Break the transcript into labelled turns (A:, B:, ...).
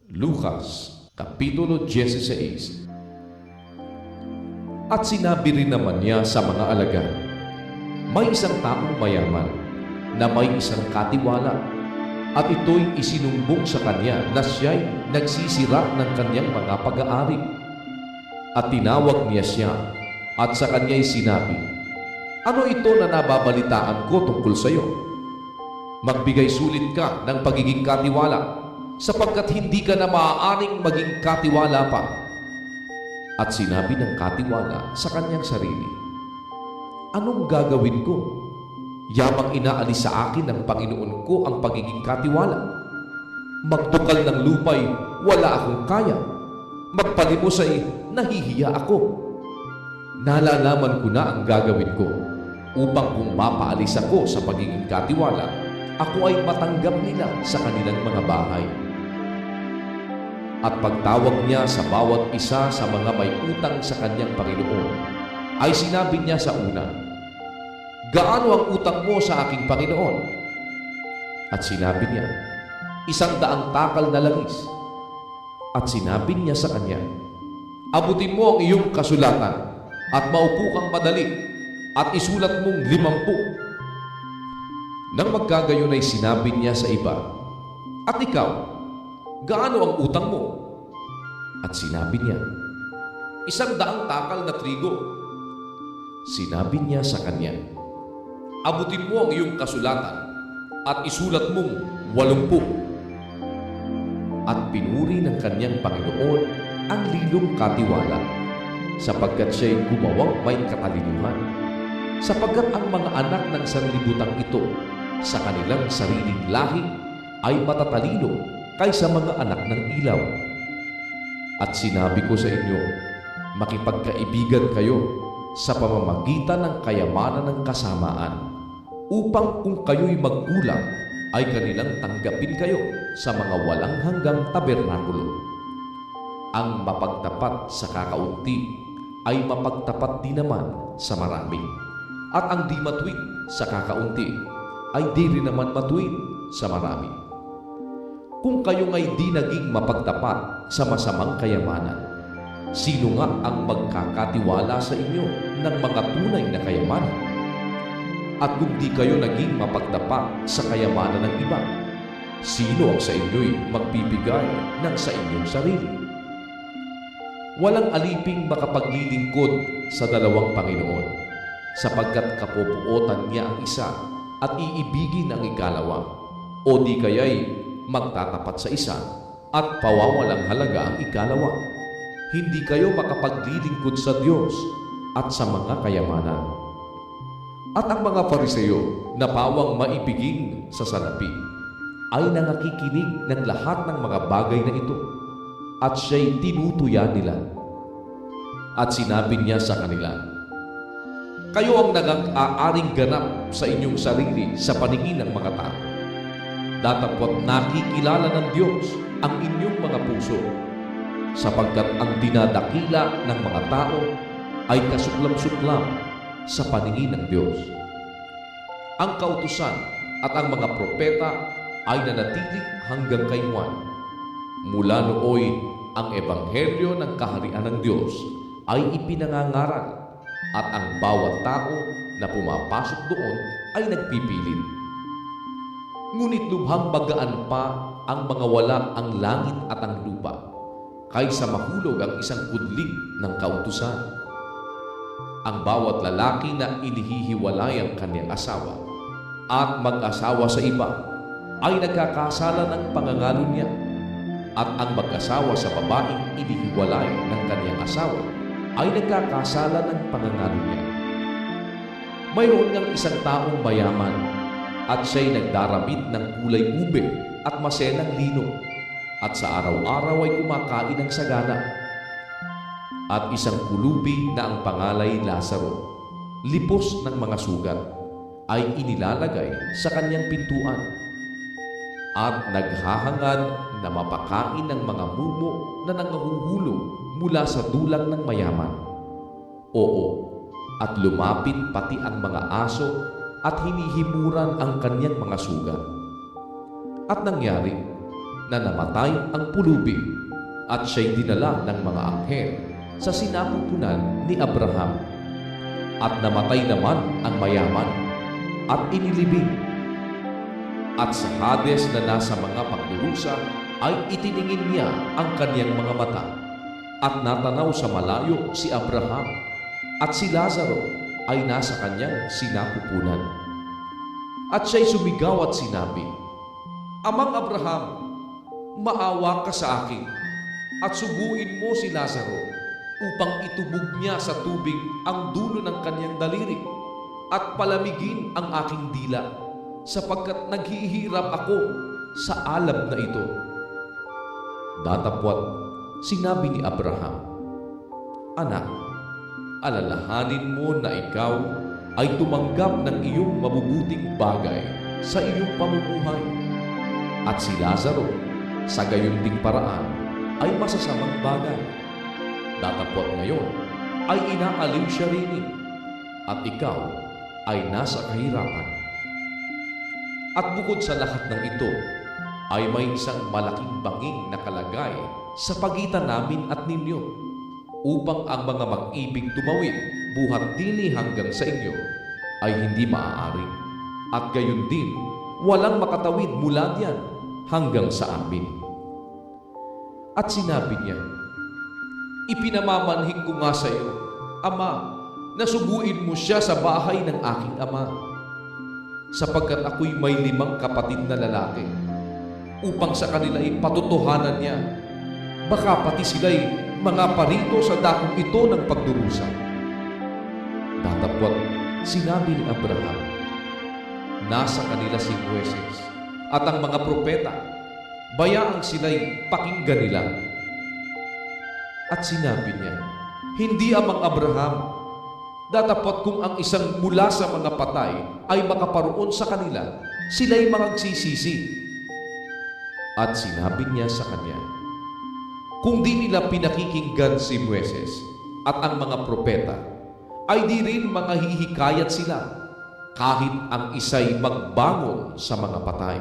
A: Lucas, Kapitulo 16. At sinabi rin naman niya sa mga alagad, may isang taong mayaman na may isang katiwala, at ito'y isinumbong sa kanya na siya'y nagsisira ng kanyang mga pag-aari. At tinawag niya siya at sa kanya'y sinabi, ano ito na nababalitaan ko tungkol sa iyo? Magbigay sulit ka ng pagiging katiwala, sapagkat hindi ka na maaaring maging katiwala pa. At sinabi ng katiwala sa kanyang sarili, anong gagawin ko? Yamang inaalis sa akin ng Panginoon ko ang pagiging katiwala. Magtukal ng lupay, wala akong kaya. Magpalimos ay nahihiya ako. Nalalaman ko na ang gagawin ko, upang kung mapaalis ako sa pagiging katiwala, ako ay matanggap nila sa kanilang mga bahay. At pagtawag niya sa bawat isa sa mga may utang sa kanyang Panginoon, ay sinabi niya sa una, gaano ang utang mo sa aking Panginoon? At sinabi niya, 100 takal na langis. At sinabi niya sa kanya, abutin mo ang iyong kasulatan at maupo kang madali at isulat mong 50. Nang magkagayon ay sinabi niya sa iba, at ikaw, gaano ang utang mo? At sinabi niya, 100 takal na trigo. Sinabi niya sa kanya, abutin mo ang iyong kasulatan at isulat mong 80. At pinuri ng kanyang Panginoon ang lilong katiwala, sapagkat siya'y gumawang may katalinuhan, sapagkat ang mga anak ng sanlibutan ito sa kanilang sariling lahi ay matatalino kaysa mga anak ng ilaw. At sinabi ko sa inyo, makipagkaibigan kayo sa pamamagitan ng kayamanan ng kasamaan, upang kung kayo'y magkulang, ay kanilang tanggapin kayo sa mga walang hanggang tabernakulo. Ang mapagtapat sa kakaunti ay mapagtapat din naman sa marami, at ang di matuwid sa kakaunti ay di rin naman matuwid sa marami. Kung kayo nga'y di naging mapagtapat sa masamang kayamanan, sino nga ang magkakatiwala sa inyo ng mga tunay na kayamanan? At kung di kayo naging mapagtapat sa kayamanan ng iba, sino ang sa inyo'y magbibigay ng sa inyong sarili? Walang aliping makapaglilingkod sa dalawang Panginoon, sapagkat kapupuotan niya ang isa at iibigin ang ikalawa, o di kaya'y magtatapat sa isa at pawawalang halaga ang ikalawa. Hindi kayo makapaglilingkod sa Diyos at sa mga kayamanan. At ang mga Fariseo na pawang maibigin sa salapi ay nangakikinig ng lahat ng mga bagay na ito, at siya'y tinutuya nila. At sinabi niya sa kanila, kayo ang nag-aaring ganap sa inyong sarili sa paningin ng mga tao. Datapwat nakikilala ng Diyos ang inyong mga puso, sapagkat ang dinadakila ng mga tao ay kasuklam-suklam sa paningin ng Diyos. Ang kautusan at ang mga propeta ay nanatili hanggang kay Juan. Mula nooy, ang ebanghelyo ng kaharian ng Diyos ay ipinangangaral, at ang bawat tao na pumapasok doon ay nagpipilit. Ngunit lubhang bagaan pa ang mga wala ang langit at ang lupa, kaysa mahulog ang isang kudling ng kautusan. Ang bawat lalaki na inihihiwalay ang kanyang asawa at mag-asawa sa iba ay nagkakasala ng pangangalo niya, at ang mag-asawa sa babaeng inihiwalay ng kanyang asawa ay nagkakasala ng pangangalo niya. Mayroon ngang isang taong mayaman, at siya'y nagdaramit ng kulay ube at masenang lino, at sa araw-araw ay kumakain ng sagana. At isang pulubi na ang pangalay Lazaro, lipos ng mga sugat, ay inilalagay sa kanyang pintuan, at naghahangad na mapakain ng mga mumo na nangahuhulog mula sa dulang ng mayaman. Oo, at lumapit pati ang mga aso at hinihimuran ang kanyang mga sugat. At nangyari, na namatay ang pulubi at siya'y dinala ng mga anghel sa sinapupunan ni Abraham. At namatay naman ang mayaman at inilibing. At sa Hades na nasa mga pagdurusa ay itiningin niya ang kaniyang mga mata at natanaw sa malayo si Abraham at si Lazaro ay nasa kanyang sinapupunan. At siya'y sumigaw at sinabi, "Amang Abraham, maawa ka sa akin at subuin mo si Lazaro upang itubog niya sa tubig ang dulo ng kanyang daliri at palamigin ang aking dila sapagkat naghihirap ako sa alab na ito." Datapwat, sinabi ni Abraham, "Anak, alalahanin mo na ikaw ay tumanggap ng iyong mabubuting bagay sa iyong pamumuhay. At si Lazaro, sa gayon ding paraan, ay masasamang bagay. Datapwat ngayon ay inaaliw siya rin, at ikaw ay nasa kahirapan. At bukod sa lahat ng ito, ay may isang malaking banging nakalagay sa pagitan namin at ninyo, upang ang mga mag-ibig tumawid buhat dini hanggang sa inyo ay hindi maaari, at gayon din walang makatawid mula diyan hanggang sa amin." At sinabi niya, "Ipinamamanhik ko nga sa iyo, Ama, na subuin mo siya sa bahay ng aking ama, sapagkat ako'y may 5 kapatid na lalaki, upang sa kanila'y patutuhanan niya. Baka pati sila'y mga parito sa dakong ito ng pagdurusa." Datapwat, sinabi ni Abraham, "Nasa kanila si Moises at ang mga propeta, bayaang sila'y pakinggan nila." At sinabi niya, "Hindi amang Abraham, datapwat kung ang isang mula sa mga patay ay makaparoon sa kanila, sila'y magsisisi." At sinabi niya sa kanya, "Kung di nila pinakikinggan si Moises at ang mga propeta, ay di rin mga hihikayat sila kahit ang isa'y magbangon sa mga patay."